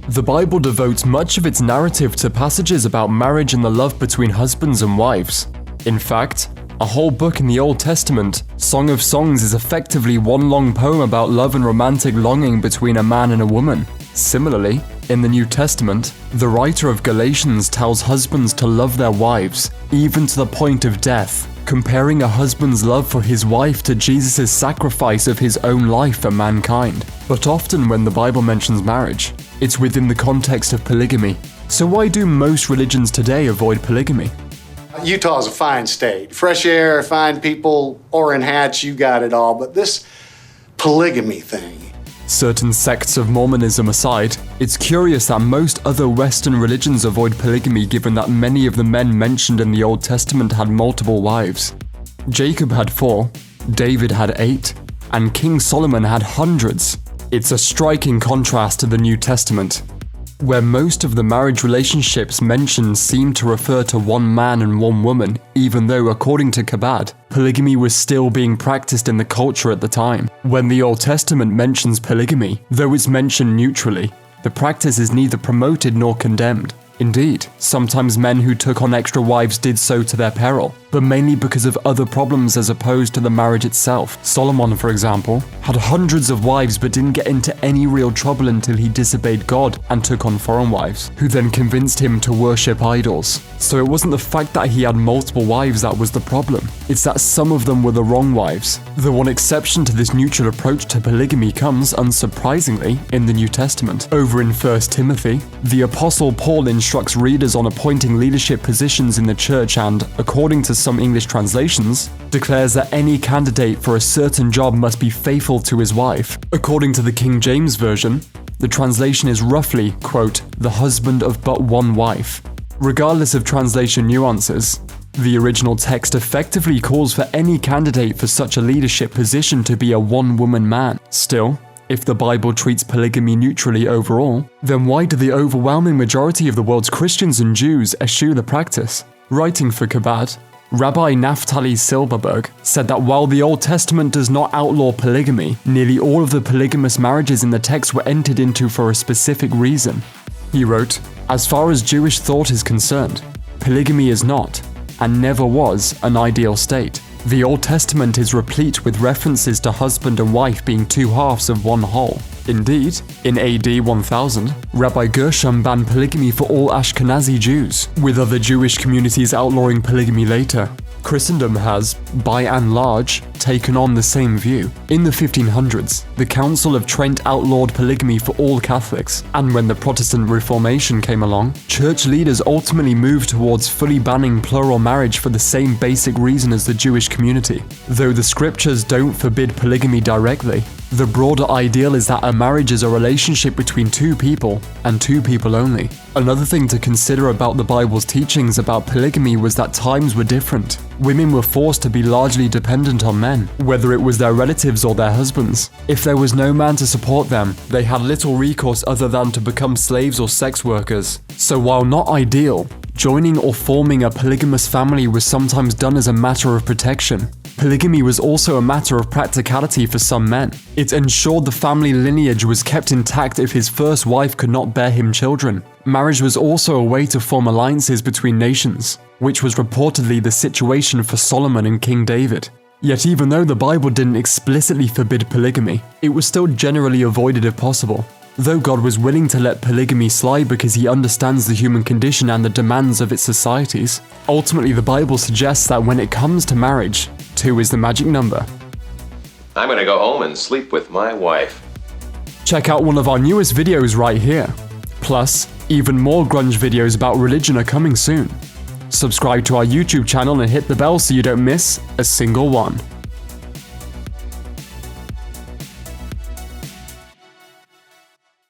The Bible devotes much of its narrative to passages about marriage and the love between husbands and wives. In fact, a whole book in the Old Testament, Song of Songs, is effectively one long poem about love and romantic longing between a man and a woman. Similarly, in the New Testament, the writer of Galatians tells husbands to love their wives, even to the point of death, comparing a husband's love for his wife to Jesus' sacrifice of his own life for mankind. But often when the Bible mentions marriage, it's within the context of polygamy. So why do most religions today avoid polygamy? Utah is a fine state. Fresh air, fine people, Orrin Hatch, you got it all. But this polygamy thing. Certain sects of Mormonism aside, it's curious that most other Western religions avoid polygamy given that many of the men mentioned in the Old Testament had multiple wives. Jacob had 4, David had 8, and King Solomon had hundreds. It's a striking contrast to the New Testament, where most of the marriage relationships mentioned seem to refer to one man and one woman, even though, according to Chabad, polygamy was still being practiced in the culture at the time. When the Old Testament mentions polygamy, though it's mentioned neutrally, the practice is neither promoted nor condemned. Indeed, sometimes men who took on extra wives did so to their peril, but mainly because of other problems as opposed to the marriage itself. Solomon, for example, had hundreds of wives but didn't get into any real trouble until he disobeyed God and took on foreign wives, who then convinced him to worship idols. So it wasn't the fact that he had multiple wives that was the problem, it's that some of them were the wrong wives. The one exception to this neutral approach to polygamy comes, unsurprisingly, in the New Testament. Over in 1 Timothy, the Apostle Paul instructs readers on appointing leadership positions in the church and, according to some English translations, declares that any candidate for a certain job must be faithful to his wife. According to the King James Version, the translation is roughly, quote, the husband of but one wife. Regardless of translation nuances, the original text effectively calls for any candidate for such a leadership position to be a one-woman man. Still, if the Bible treats polygamy neutrally overall, then why do the overwhelming majority of the world's Christians and Jews eschew the practice? Writing for Chabad, Rabbi Naftali Silberberg said that while the Old Testament does not outlaw polygamy, nearly all of the polygamous marriages in the text were entered into for a specific reason. He wrote, "As far as Jewish thought is concerned, polygamy is not, and never was, an ideal state. The Old Testament is replete with references to husband and wife being two halves of one whole. Indeed, in AD 1000, Rabbi Gershom banned polygamy for all Ashkenazi Jews, with other Jewish communities outlawing polygamy later. Christendom has, by and large, taken on the same view. In the 1500s, the Council of Trent outlawed polygamy for all Catholics, and when the Protestant Reformation came along, church leaders ultimately moved towards fully banning plural marriage for the same basic reason as the Jewish community. Though the scriptures don't forbid polygamy directly, the broader ideal is that a marriage is a relationship between two people, and two people only. Another thing to consider about the Bible's teachings about polygamy was that times were different. Women were forced to be largely dependent on men, whether it was their relatives or their husbands. If there was no man to support them, they had little recourse other than to become slaves or sex workers. So while not ideal, joining or forming a polygamous family was sometimes done as a matter of protection. Polygamy was also a matter of practicality for some men. It ensured the family lineage was kept intact if his first wife could not bear him children. Marriage was also a way to form alliances between nations, which was reportedly the situation for Solomon and King David. Yet even though the Bible didn't explicitly forbid polygamy, it was still generally avoided if possible. Though God was willing to let polygamy slide because he understands the human condition and the demands of its societies, ultimately the Bible suggests that when it comes to marriage, 2 is the magic number. I'm gonna go home and sleep with my wife. Check out one of our newest videos right here. Plus, even more grunge videos about religion are coming soon. Subscribe to our YouTube channel and hit the bell so you don't miss a single one.